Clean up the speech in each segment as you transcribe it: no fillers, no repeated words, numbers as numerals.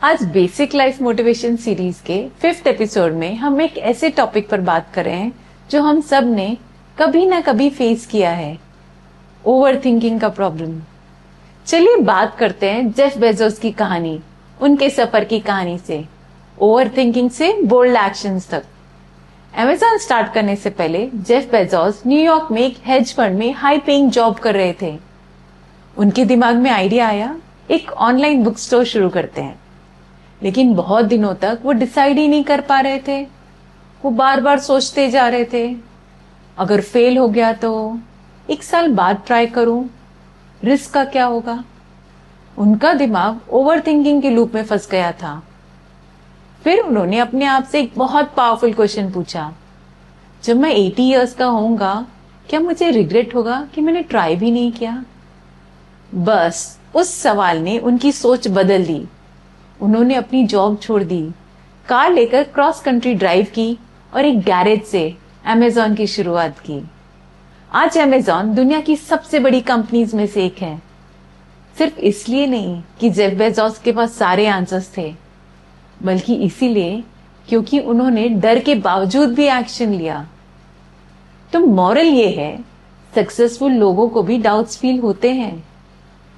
आज basic life motivation series के 5th episode में हम एक ऐसे टॉपिक पर बात कर रहे हैं जो हम सब ने कभी ना कभी फेस किया है, ओवर थिंकिंग का प्रॉब्लम। चलिए बात करते हैं जेफ बेजोस की कहानी, उनके सफर की कहानी से ओवर थिंकिंग से बोल्ड एक्शंस तक। अमेज़न स्टार्ट करने से पहले जेफ बेजोस न्यूयॉर्क में एक हेज फंड में हाई पेइंग जॉब कर रहे थे। उनके दिमाग में आइडिया आया, एक ऑनलाइन बुक स्टोर शुरू करते हैं। लेकिन बहुत दिनों तक वो डिसाइड ही नहीं कर पा रहे थे। वो बार बार सोचते जा रहे थे, अगर फेल हो गया तो 1 साल बाद ट्राई करूं, रिस्क का क्या होगा। उनका दिमाग ओवर थिंकिंग के लूप में फंस गया था। फिर उन्होंने अपने आप से एक बहुत पावरफुल क्वेश्चन पूछा, जब मैं 80 इयर्स का होऊंगा क्या मुझे रिग्रेट होगा कि मैंने ट्राई भी नहीं किया। बस उस सवाल ने उनकी सोच बदल दी। उन्होंने अपनी जॉब छोड़ दी, कार लेकर क्रॉस कंट्री ड्राइव की और एक गैरेज से अमेज़न की शुरुआत की। आज अमेज़न दुनिया की सबसे बड़ी कंपनीज में से एक है। सिर्फ इसलिए नहीं कि जेफ बेजोस के पास सारे आंसर्स थे, बल्कि इसीलिए क्योंकि उन्होंने डर के बावजूद भी एक्शन लिया। तो मॉरल ये है, सक्सेसफुल लोगों को भी डाउट्स फील होते हैं।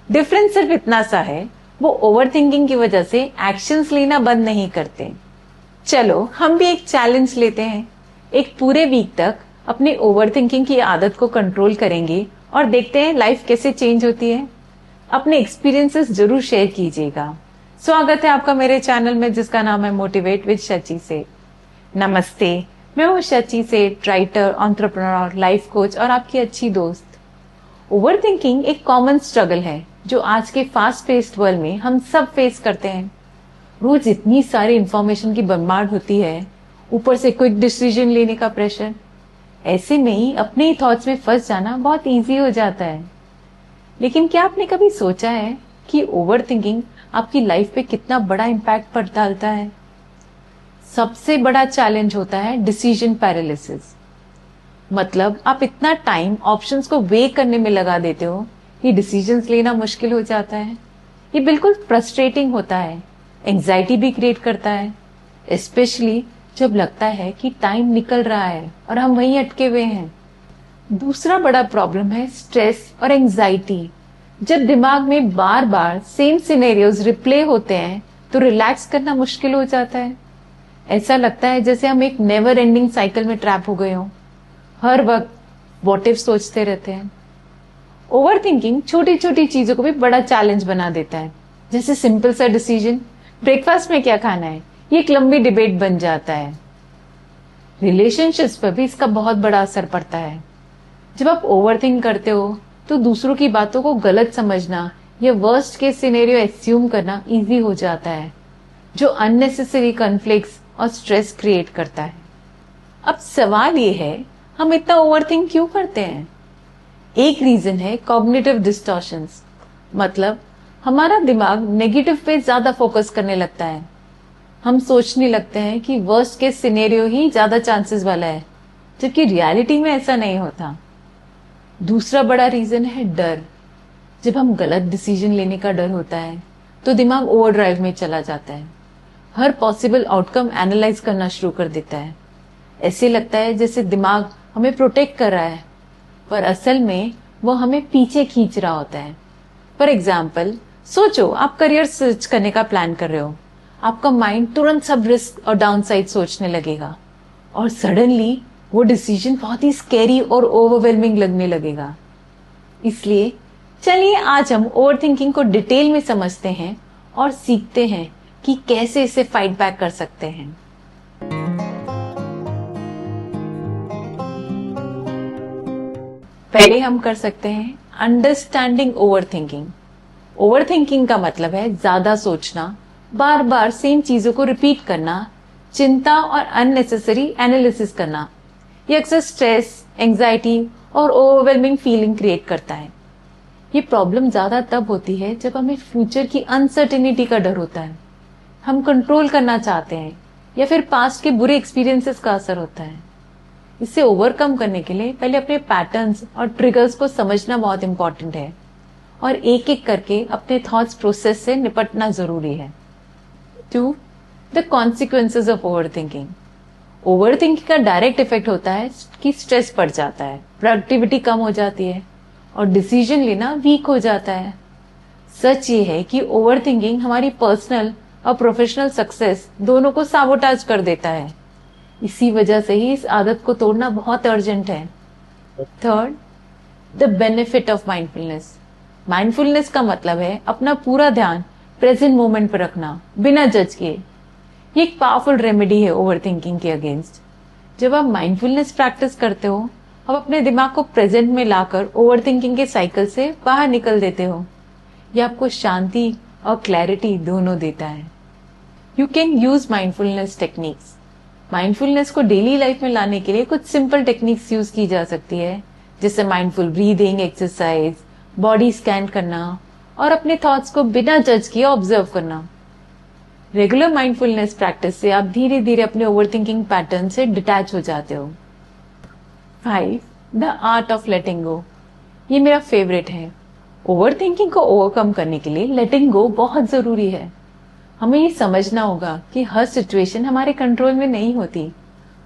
डिफरेंस सिर्फ इतना सा है, वो ओवर थिंकिंग की वजह से एक्शंस लेना बंद नहीं करते। चलो हम भी एक चैलेंज लेते हैं। एक पूरे वीक तक अपने ओवर थिंकिंग की आदत को कंट्रोल करेंगे और देखते हैं लाइफ कैसे चेंज होती है। अपने एक्सपीरियंसेस जरूर शेयर कीजिएगा। स्वागत है आपका मेरे चैनल में, जिसका नाम है मोटिवेट विद शची से। नमस्ते, मैं हूँ शची सेठ, राइटर, एंटरप्रेन्योर, लाइफ कोच और आपकी अच्छी दोस्त। ओवर थिंकिंग एक कॉमन स्ट्रगल है जो आज के फास्ट पेस्ड वर्ल्ड में हम सब फेस करते हैं। रोज इतनी सारी इंफॉर्मेशन की बर्बाद होती है, ऊपर से क्विक डिसीजन लेने का प्रेशर। ऐसे में ही अपने ही थॉट्स में फंस जाना बहुत इजी हो जाता है। लेकिन क्या आपने कभी सोचा है कि ओवर थिंकिंग आपकी लाइफ पे कितना बड़ा इम्पैक्ट डालता है। सबसे बड़ा चैलेंज होता है डिसीजन पैरालिसिस। मतलब आप इतना टाइम ऑप्शंस को वे करने में लगा देते हो कि डिसीजंस लेना मुश्किल हो जाता है। ये बिल्कुल फ्रस्ट्रेटिंग होता है, एंजाइटी भी क्रिएट करता है, स्पेशली जब लगता है कि टाइम निकल रहा है और हम वहीं अटके हुए हैं। दूसरा बड़ा प्रॉब्लम है स्ट्रेस और एंजाइटी। जब दिमाग में बार बार सेम सिनेरियोज रिप्ले होते हैं तो रिलैक्स करना मुश्किल हो जाता है। ऐसा लगता है जैसे हम एक नेवर एंडिंग साइकिल में ट्रैप हो गए हों। हर वक्त व्हाट इफ सोचते रहते हैं। ओवर थिंकिंग छोटी छोटी चीजों को भी बड़ा चैलेंज बना देता है। जैसे सिंपल सा डिसीजन, ब्रेकफास्ट में क्या खाना है, ये एक लंबी डिबेट बन जाता है। रिलेशनशिप्स पर भी इसका बहुत बड़ा असर पड़ता है। जब आप ओवर थिंक करते हो तो दूसरों की बातों को गलत समझना या वर्स्ट केस सिनेरियो एस्यूम करना इजी हो जाता है, जो अननेसेसरी कॉन्फ्लिक्ट्स और स्ट्रेस क्रिएट करता है। अब सवाल ये है, हम इतना ओवर थिंक क्यों करते हैं। एक रीजन है कॉग्निटिव डिस्टॉर्शंस। मतलब हमारा दिमाग नेगेटिव पे ज्यादा फोकस करने लगता है। हम सोचने लगते हैं कि वर्स्ट केस सिनेरियो ही ज्यादा चांसेस वाला है, जबकि रियलिटी में ऐसा नहीं होता। दूसरा बड़ा रीजन है डर। जब हम गलत डिसीजन लेने का डर होता है तो दिमाग ओवरड्राइव में चला जाता है। हर पॉसिबल आउटकम एनालाइज करना शुरू कर देता है। ऐसे लगता है जैसे दिमाग हमें प्रोटेक्ट कर रहा है, पर असल में वो हमें पीछे खींच रहा होता है। फॉर एग्जाम्पल, सोचो आप करियर स्विच करने का प्लान कर रहे हो। आपका माइंड तुरंत सब रिस्क और डाउनसाइड सोचने लगेगा और सडनली वो डिसीजन बहुत ही स्कैरी और ओवरवेलमिंग लगने लगेगा। इसलिए चलिए आज हम ओवर थिंकिंग को डिटेल में समझते हैं और सीखते हैं कि कैसे इसे फाइट बैक कर सकते हैं। पहले हम कर सकते हैं understanding over thinking. Over thinking का मतलब है ज्यादा सोचना, बार बार सेम चीजों को रिपीट करना, चिंता और अननेसेसरी एनालिसिस करना। ये अक्सर स्ट्रेस, एंजाइटी और ओवरवेलमिंग फीलिंग क्रिएट करता है। ये प्रॉब्लम ज्यादा तब होती है जब हमें फ्यूचर की अनसर्टेनिटी का डर होता है, हम कंट्रोल करना चाहते हैं, या फिर पास्ट के बुरे एक्सपीरियंसेस का असर होता है। इसे ओवरकम करने के लिए पहले अपने पैटर्न्स और ट्रिगर्स को समझना बहुत इंपॉर्टेंट है और एक एक करके अपने थॉट्स प्रोसेस से निपटना जरूरी है। 2. The consequences of overthinking. Overthinking का डायरेक्ट इफेक्ट होता है कि स्ट्रेस बढ़ जाता है, प्रोडक्टिविटी कम हो जाती है और डिसीजन लेना वीक हो जाता है. सच ये है कि ओवरथिंकिंग हमारी पर्सनल और प्रोफेशनल सक्सेस दोनों को साबोटाज कर देता है. इसी वजह से ही इस आदत को तोड़ना बहुत अर्जेंट है. 3. The benefit of mindfulness. Mindfulness का मतलब है अपना पूरा ध्यान प्रेजेंट मोमेंट पर रखना, बिना जज किए. ये एक पावरफुल रेमेडी है ओवरथिंकिंग के अगेंस्ट. जब आप माइंडफुलनेस प्रैक्टिस करते हो, आप अपने दिमाग को प्रेजेंट में लाकर ओवरथिंकिंग के साइकिल से बाहर निकल देते हो. यह आपको शांति और क्लैरिटी दोनों देता है. You can use mindfulness techniques. Mindfulness को डेली लाइफ में लाने के लिए कुछ सिंपल टेक्निक्स यूज की जा सकती है, जैसे mindful breathing exercise, body scan करना और अपने थॉट्स को बिना जज किए ऑब्जर्व करना. रेगुलर माइंडफुलनेस प्रैक्टिस से आप धीरे धीरे अपने ओवरथिंकिंग पैटर्न से डिटैच हो जाते हो. 5. द आर्ट ऑफ लेटिंग गो. ये मेरा फेवरेट है. ओवरथिंकिंग को ओवरकम करने के लिए लेटिंग गो बहुत जरूरी है. हमें ये समझना होगा कि हर सिचुएशन हमारे कंट्रोल में नहीं होती.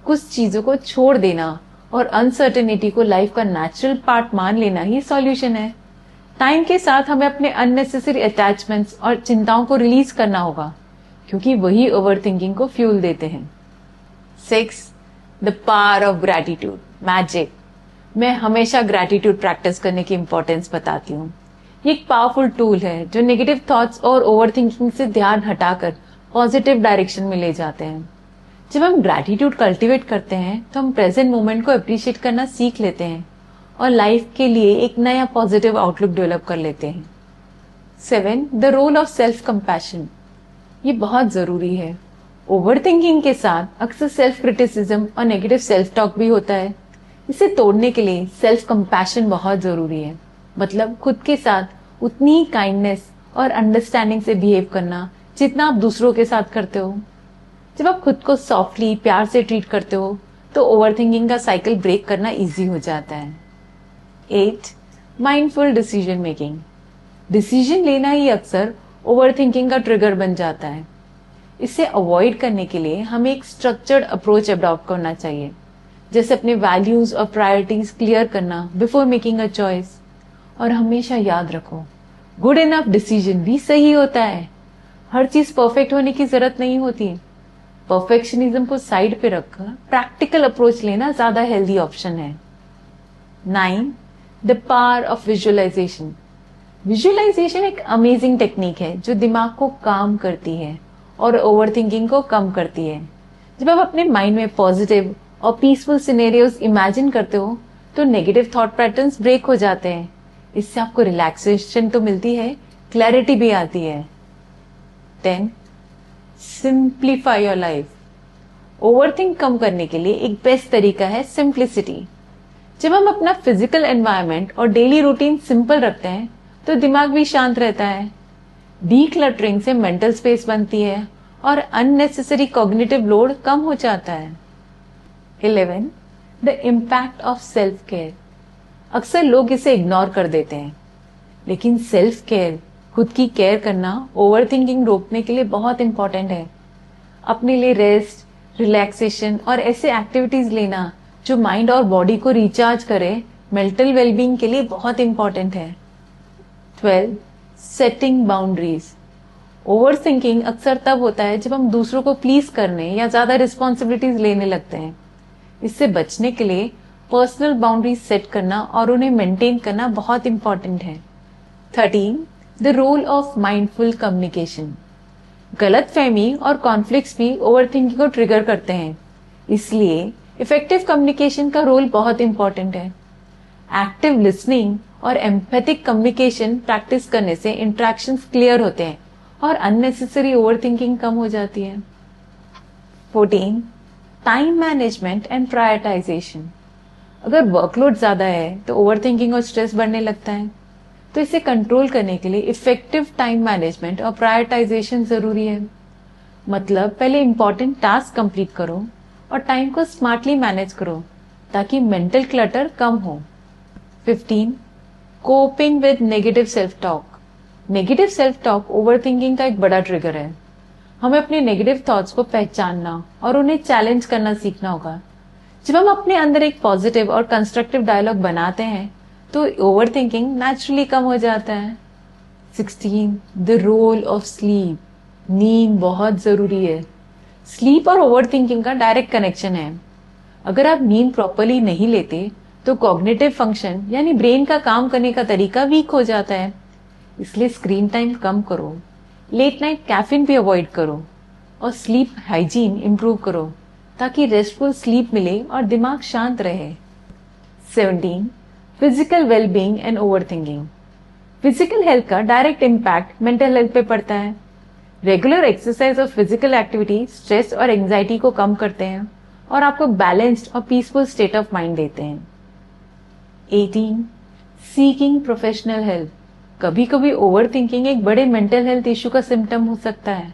कुछ चीजों को छोड़ देना और अनसर्टेनिटी को लाइफ का नेचुरल पार्ट मान लेना ही सॉल्यूशन है. टाइम के साथ हमें अपने अननेसेसरी अटैचमेंट्स और चिंताओं को रिलीज करना होगा, क्योंकि वही ओवरथिंकिंग को फ्यूल देते हैं. 6. The power of gratitude. Magic. मैं हमेशा ग्रैटिट्यूड प्रैक्टिस करने की इंपॉर्टेंस बताती हूँ. ये एक पावरफुल टूल है जो नेगेटिव थॉट्स और ओवरथिंकिंग से ध्यान हटाकर पॉजिटिव डायरेक्शन में ले जाते हैं. जब हम ग्रैटिट्यूड कल्टीवेट करते हैं तो हम प्रेजेंट मोमेंट को अप्रिशिएट करना सीख लेते हैं और लाइफ के लिए एक नया पॉजिटिव आउटलुक डेवलप कर लेते हैं. 7. The role of self compassion. ये बहुत जरूरी है. ओवरथिंकिंग के साथ अक्सर सेल्फ क्रिटिसिज्म और नेगेटिव सेल्फ टॉक भी होता है. इसे तोड़ने के लिए सेल्फ कंपैशन बहुत जरूरी है. मतलब खुद के साथ उतनी ही काइंडनेस और अंडरस्टैंडिंग से बिहेव करना जितना आप दूसरों के साथ करते हो. जब आप खुद को सॉफ्टली प्यार से ट्रीट करते हो तो ओवरथिंकिंग का साइकिल ब्रेक करना इजी हो जाता है. 8. Mindful decision making. डिसीजन लेना ही अक्सर ओवरथिंकिंग का ट्रिगर बन जाता है. इसे अवॉइड करने के लिए हमें एक स्ट्रक्चर्ड अप्रोच अडॉप्ट करना चाहिए, जैसे अपने वैल्यूज और प्रायोरिटीज क्लियर करना बिफोर मेकिंग अ चॉइस. और हमेशा याद रखो, गुड इनफ डिसीजन भी सही होता है. हर चीज परफेक्ट होने की जरूरत नहीं होती. परफेक्शनिज्म को साइड पे रखकर प्रैक्टिकल अप्रोच लेना ज्यादा हेल्दी ऑप्शन है. 9. The power of visualisation. Visualisation एक अमेजिंग टेक्निक है जो दिमाग को काम करती है और ओवरथिंकिंग को कम करती है. जब आप अपने माइंड में पॉजिटिव और पीसफुल सिनेरियोज इमेजिन करते हो तो नेगेटिव थॉट पैटर्न्स ब्रेक हो जाते हैं. इससे आपको रिलैक्सेशन तो मिलती है, क्लैरिटी भी आती है. 10. Simplify your life. ओवरथिंक कम करने के लिए एक बेस्ट तरीका है सिंप्लिसिटी. जब हम अपना फिजिकल एनवायरनमेंट और डेली रूटीन सिंपल रखते हैं तो दिमाग भी शांत रहता है. डीक्लटरिंग से मेंटल स्पेस बनती है और अननेसेसरी कॉग्निटिव लोड कम हो जाता है. 11. The impact of self care. अक्सर लोग इसे इग्नोर कर देते हैं, लेकिन सेल्फ केयर, खुद की केयर करना ओवरथिंकिंग रोकने के लिए बहुत इंपॉर्टेंट है. अपने लिए रेस्ट, रिलैक्सेशन और ऐसे एक्टिविटीज लेना जो माइंड और बॉडी को रिचार्ज करे मेंटल वेलबींग के लिए बहुत इंपॉर्टेंट है. 12. Setting boundaries. ओवरथिंकिंग अक्सर तब होता है जब हम दूसरों को प्लीज करने या ज्यादा रिस्पॉन्सिबिलिटीज लेने लगते हैं. इससे बचने के लिए पर्सनल बाउंड्रीज सेट करना और उन्हें मेंटेन करना बहुत इंपॉर्टेंट है. 13. The role of mindful communication. गलतफहमी और कॉन्फ्लिक्ट्स भी ओवरथिंकिंग को ट्रिगर करते हैं, इसलिए इफेक्टिव कम्युनिकेशन का रोल बहुत इंपॉर्टेंट है. एक्टिव लिसनिंग और एम्पैथिक कम्युनिकेशन प्रैक्टिस करने से इंटरेक्शंस क्लियर होते हैं और अननेसेसरी ओवरथिंकिंग कम हो जाती है. 14. Time management and prioritisation. अगर वर्कलोड ज्यादा है तो ओवरथिंकिंग और स्ट्रेस बढ़ने लगता है, तो इसे कंट्रोल करने के लिए इफेक्टिव टाइम मैनेजमेंट और प्रायोरिटाइजेशन जरूरी है. मतलब पहले इंपॉर्टेंट टास्क कंप्लीट करो और टाइम को स्मार्टली मैनेज करो ताकि मेंटल क्लटर कम हो. 15. Coping with negative self talk. Negative self talk overthinking का एक बड़ा ट्रिगर है. हमें अपने नेगेटिव थॉट्स को पहचानना और उन्हें चैलेंज करना सीखना होगा। जब हम अपने अंदर एक पॉजिटिव और कंस्ट्रक्टिव डायलॉग बनाते हैं तो ओवर थिंकिंग नेचुरली कम हो जाता है। 16 द रोल ऑफ स्लीप। नींद बहुत जरूरी है। स्लीप और ओवर थिंकिंग का डायरेक्ट कनेक्शन है। अगर आप नींद प्रॉपरली नहीं लेते तो कॉग्निटिव फंक्शन यानी ब्रेन का काम करने का तरीका वीक हो जाता है। इसलिए स्क्रीन टाइम कम करो, लेट नाइट कैफीन भी अवॉइड करो और स्लीप हाइजीन इंप्रूव करो ताकि रेस्टफुल स्लीप मिले और दिमाग शांत रहे। 17 physical wellbeing and overthinking. Physical health का डायरेक्ट इम्पैक्ट मेंटल हेल्थ पे पड़ता है। रेगुलर एक्सरसाइज और फिजिकल एक्टिविटी स्ट्रेस और एंजाइटी को कम करते हैं और आपको बैलेंस्ड और पीसफुल स्टेट ऑफ माइंड देते हैं। 18 सीकिंग प्रोफेशनल हेल्प। कभी कभी ओवर थिंकिंग एक बड़े मेंटल हेल्थ इश्यू का सिम्टम हो सकता है।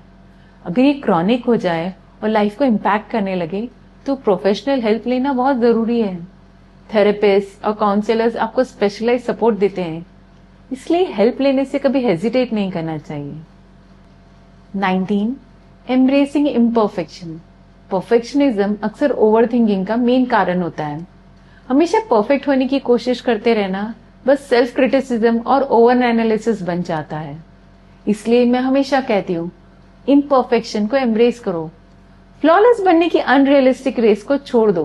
अगर ये क्रॉनिक हो जाए और लाइफ को इम्पैक्ट करने लगे तो प्रोफेशनल हेल्प लेना बहुत जरूरी है। थेरेपिस्ट और काउंसलर्स आपको स्पेशलाइज सपोर्ट देते हैं, इसलिए हेल्प लेने से कभी हेजिटेट नहीं करना चाहिए। 19 एम्ब्रेसिंग इम्परफेक्शन। परफेक्शनिज्म अक्सर ओवर थिंकिंग का मेन कारण होता है। हमेशा परफेक्ट होने की कोशिश करते रहना बस सेल्फ क्रिटिसिज्म और ओवर एनालिसिस बन जाता है। इसलिए मैं हमेशा कहती हूँ इम्परफेक्शन को एम्ब्रेस करो। फ्लॉलेस बनने की अनरियलिस्टिक रेस को छोड़ दो,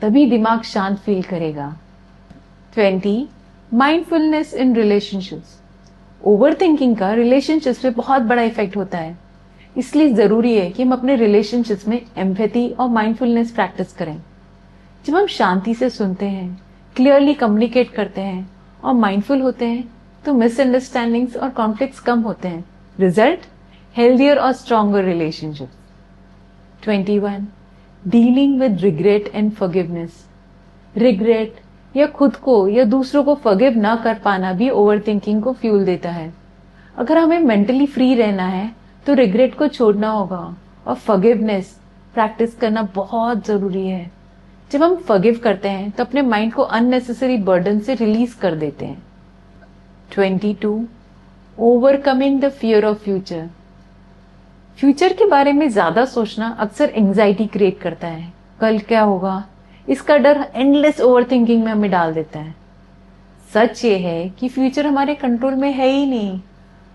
तभी दिमाग शांत फील करेगा। 20 mindfulness in relationships. Over thinking का रिलेशनशिप्स पे बहुत बड़ा इफेक्ट होता है, इसलिए जरूरी है कि हम अपने रिलेशनशिप्स में एम्पैथी और माइंडफुलनेस प्रैक्टिस करें। जब हम शांति से सुनते हैं, क्लियरली कम्युनिकेट करते हैं और माइंडफुल होते हैं तो मिसअंडरस्टैंडिंग्स और कॉन्फ्लिक्ट्स कम होते हैं। रिजल्ट हेल्दियर और stronger relationships. 21 dealing with regret and forgiveness. Regret या खुद को या दूसरों को फॉरगिव ना कर पाना भी ओवर थिंकिंग को फ्यूल देता है। अगर हमें मेंटली फ्री रहना है तो रिग्रेट को छोड़ना होगा और फॉरगिवनेस प्रैक्टिस करना बहुत जरूरी है। जब हम फॉरगिव करते हैं तो अपने माइंड को अननेसेसरी बर्डन से रिलीज कर देते हैं। 22 overcoming the fear of future. Future के बारे में ज्यादा सोचना अक्सर एंजाइटी क्रिएट करता है। कल क्या होगा, इसका डर एंडलेस ओवरथिंकिंग में हमें डाल देता है। सच ये है कि फ्यूचर हमारे कंट्रोल में है ही नहीं।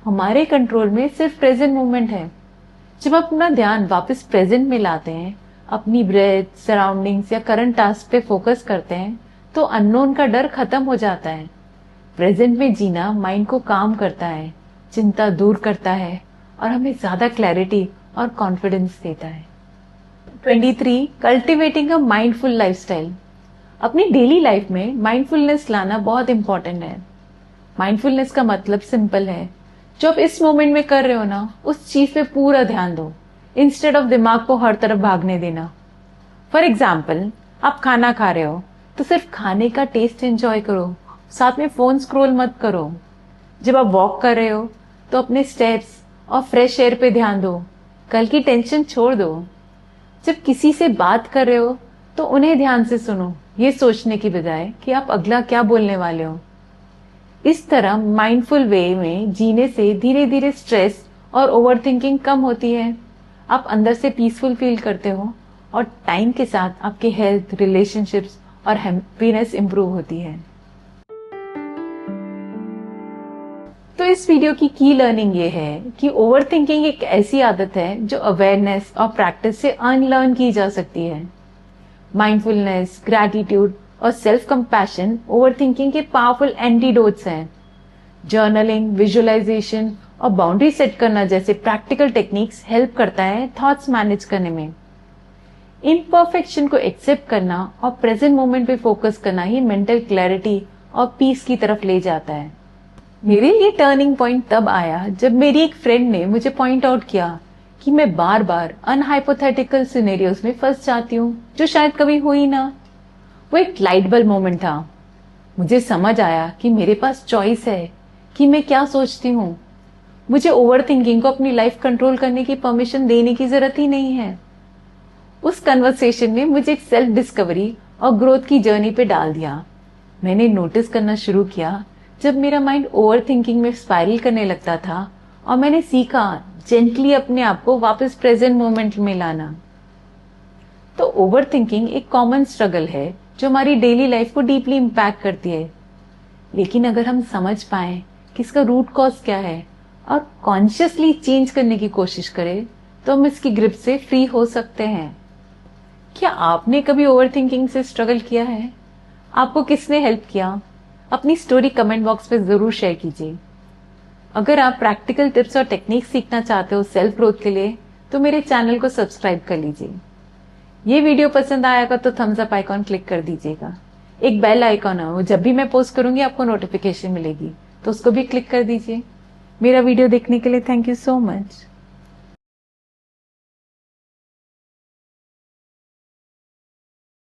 हमारे कंट्रोल में सिर्फ प्रेजेंट मोमेंट है। जब हम अपना ध्यान वापस प्रेजेंट में लाते हैं, अपनी ब्रेथ, सराउंडिंग्स या करंट टास्क पे फोकस करते हैं तो अननोन का डर खत्म हो जाता है। प्रेजेंट में जीना माइंड को काम करता है, चिंता दूर करता है और हमें ज्यादा क्लैरिटी और कॉन्फिडेंस देता है। 23 कल्टिवेटिंग अ माइंडफुल लाइफस्टाइल। अपनी डेली लाइफ में माइंडफुलनेस लाना बहुत इंपॉर्टेंट है। माइंडफुलनेस का मतलब सिंपल है, जो आप इस मोमेंट में कर रहे हो ना, उस चीज पे पूरा ध्यान दो इंस्टेड ऑफ दिमाग को हर तरफ भागने देना। फॉर एग्जाम्पल, आप खाना खा रहे हो तो सिर्फ खाने का टेस्ट एंजॉय करो, साथ में फोन स्क्रॉल मत करो। जब आप वॉक कर रहे हो तो अपने स्टेप्स और फ्रेश एयर पे ध्यान दो, कल की टेंशन छोड़ दो। जब किसी से बात कर रहे हो तो उन्हें ध्यान से सुनो, ये सोचने की बजाय कि आप अगला क्या बोलने वाले हो। इस तरह माइंडफुल वे में जीने से धीरे धीरे स्ट्रेस और ओवरथिंकिंग कम होती है। आप अंदर से पीसफुल फील करते हो और टाइम के साथ आपके हेल्थ, रिलेशनशिप्स और हैप्पीनेस इंप्रूव होती है। तो इस वीडियो की लर्निंग ये है कि ओवरथिंकिंग एक ऐसी आदत है जो अवेयरनेस और प्रैक्टिस से अनलर्न की जा सकती है। माइंडफुलनेस, ग्रैटिट्यूड और सेल्फ कंपैशन ओवरथिंकिंग के पावरफुल एंटीडोट्स हैं। जर्नलिंग, विजुअलाइजेशन और बाउंड्री सेट करना जैसे प्रैक्टिकल टेक्निक्स हेल्प करता है थॉट्स मैनेज करने में। इम्परफेक्शन को एक्सेप्ट करना और प्रेजेंट मोमेंट पे फोकस करना ही मेंटल क्लैरिटी और पीस की तरफ ले जाता है। मेरे लिए टर्निंग पॉइंट तब आया जब मेरी एक फ्रेंड ने मुझे पॉइंट आउट किया कि मैं बार बार अनहाइपोथेटिकल सिनेरियोस में फंस जाती हूँ जो शायद कभी हुई ना। वो एक लाइट बल्ब मोमेंट था। मुझे समझ आया कि मेरे पास चॉइस है कि मैं क्या सोचती हूँ। मुझे ओवरथिंकिंग को अपनी लाइफ कंट्रोल करने की परमिशन देने की जरूरत ही नहीं है। उस कन्वर्सेशन ने मुझे एक सेल्फ डिस्कवरी और ग्रोथ की जर्नी पे डाल दिया। मैंने नोटिस करना शुरू किया जब मेरा माइंड ओवरथिंकिंग में स्पाइरल करने लगता था और मैंने सीखा जेंटली अपने आप को वापस प्रेजेंट मोमेंट में लाना। तो ओवर थिंकिंग एक कॉमन स्ट्रगल है जो हमारी डेली लाइफ को डीपली इम्पैक्ट करती है। लेकिन अगर हम समझ पाए कि इसका रूट कॉज क्या है और कॉन्शियसली चेंज करने की कोशिश करें, तो हम इसकी ग्रिप से फ्री हो सकते हैं। क्या आपने कभी ओवर थिंकिंग से स्ट्रगल किया है? आपको किसने हेल्प किया? अपनी स्टोरी कमेंट बॉक्स में जरूर शेयर कीजिए। अगर आप प्रैक्टिकल टिप्स और टेक्निक सीखना चाहते हो सेल्फ ग्रोथ के लिए, तो मेरे चैनल को सब्सक्राइब कर लीजिए। ये वीडियो पसंद आएगा तो थम्स अप आइकॉन क्लिक कर दीजिएगा। एक बेल आइकॉन है, वो जब भी मैं पोस्ट करूंगी आपको नोटिफिकेशन मिलेगी, तो उसको भी क्लिक कर दीजिए। मेरा वीडियो देखने के लिए थैंक यू सो मच।